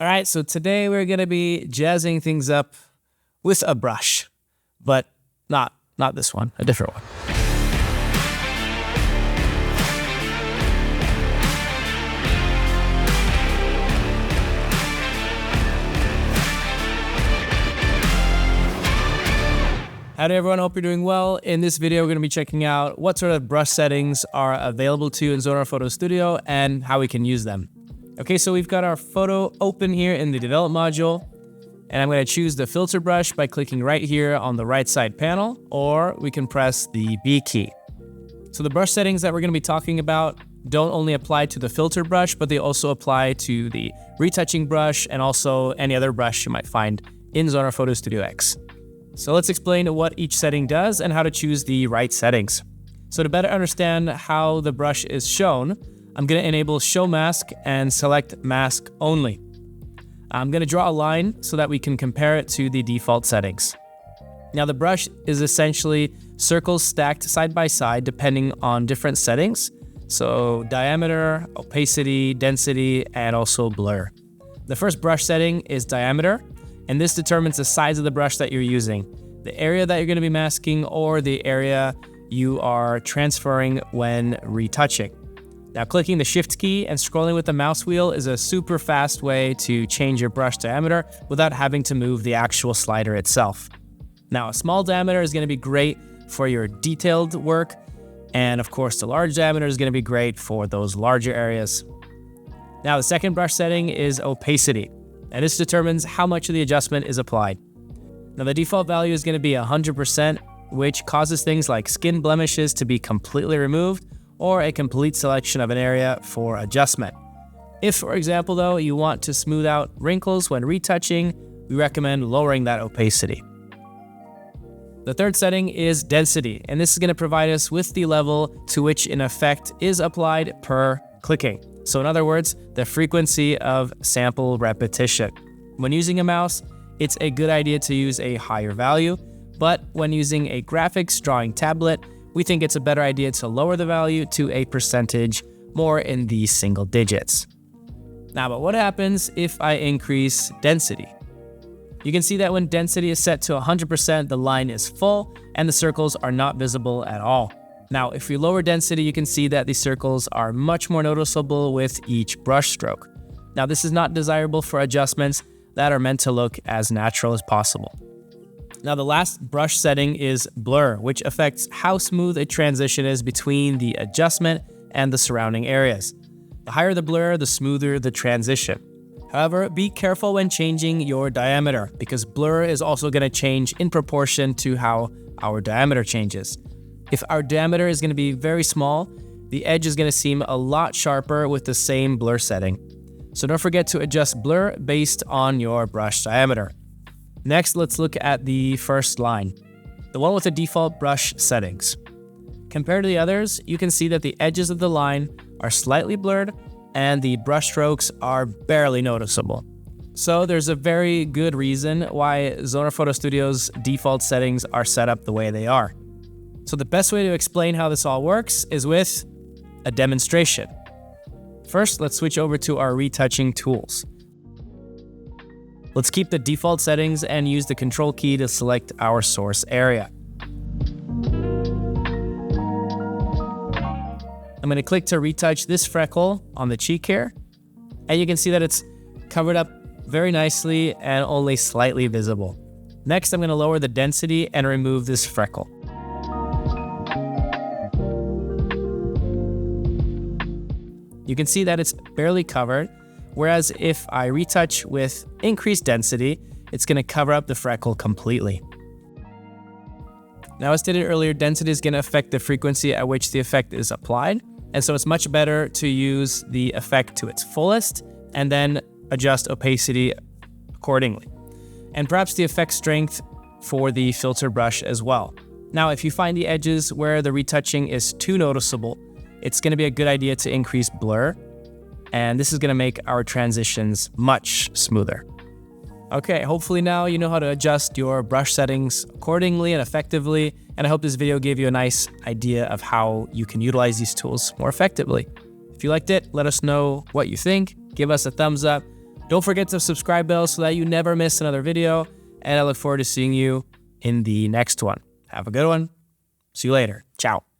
All right, so today we're gonna be jazzing things up with a brush, but not this one, a different one. Howdy everyone, hope you're doing well. In this video, we're gonna be checking out what sort of brush settings are available to you in Zonar Photo Studio and how we can use them. Okay, so we've got our photo open here in the Develop module, and I'm gonna choose the filter brush by clicking right here on the right side panel, or we can press the B key. So the brush settings that we're gonna be talking about don't only apply to the filter brush, but they also apply to the retouching brush and also any other brush you might find in Zonar Photo Studio X. So let's explain what each setting does and how to choose the right settings. So to better understand how the brush is shown, I'm going to enable Show Mask and select Mask Only. I'm going to draw a line so that we can compare it to the default settings. Now the brush is essentially circles stacked side by side depending on different settings. So diameter, opacity, density, and also blur. The first brush setting is diameter, and this determines the size of the brush that you're using, the area that you're going to be masking, or the area you are transferring when retouching. Now clicking the Shift key and scrolling with the mouse wheel is a super fast way to change your brush diameter without having to move the actual slider itself. Now a small diameter is going to be great for your detailed work, and of course the large diameter is going to be great for those larger areas. Now the second brush setting is opacity, and this determines how much of the adjustment is applied. Now the default value is going to be 100%, which causes things like skin blemishes to be completely removed, or a complete selection of an area for adjustment. If, for example, though, you want to smooth out wrinkles when retouching, we recommend lowering that opacity. The third setting is density, and this is going to provide us with the level to which an effect is applied per clicking. So in other words, the frequency of sample repetition. When using a mouse, it's a good idea to use a higher value, but when using a graphics drawing tablet, we think it's a better idea to lower the value to a percentage more in the single digits. Now, but what happens if I increase density? You can see that when density is set to 100%, the line is full and the circles are not visible at all. Now, if we lower density, you can see that the circles are much more noticeable with each brush stroke. Now, this is not desirable for adjustments that are meant to look as natural as possible. Now the last brush setting is blur, which affects how smooth a transition is between the adjustment and the surrounding areas. The higher the blur, the smoother the transition. However, be careful when changing your diameter, because blur is also going to change in proportion to how our diameter changes. If our diameter is going to be very small, the edge is going to seem a lot sharper with the same blur setting. So don't forget to adjust blur based on your brush diameter. Next, let's look at the first line, the one with the default brush settings. Compared to the others, you can see that the edges of the line are slightly blurred and the brush strokes are barely noticeable. So there's a very good reason why Zonar Photo Studio's default settings are set up the way they are. So the best way to explain how this all works is with a demonstration. First, let's switch over to our retouching tools. Let's keep the default settings and use the Control key to select our source area. I'm going to click to retouch this freckle on the cheek here, and you can see that it's covered up very nicely and only slightly visible. Next, I'm going to lower the density and remove this freckle. You can see that it's barely covered, whereas if I retouch with increased density, it's going to cover up the freckle completely. Now, as stated earlier, density is going to affect the frequency at which the effect is applied, and so it's much better to use the effect to its fullest and then adjust opacity accordingly. And perhaps the effect strength for the filter brush as well. Now, if you find the edges where the retouching is too noticeable, it's going to be a good idea to increase blur, and this is going to make our transitions much smoother. Okay, hopefully now you know how to adjust your brush settings accordingly and effectively, and I hope this video gave you a nice idea of how you can utilize these tools more effectively. If you liked it, let us know what you think, give us a thumbs up, Don't forget to subscribe bell so that you never miss another video. And I look forward to seeing you in the next one. Have a good one. See you later. Ciao.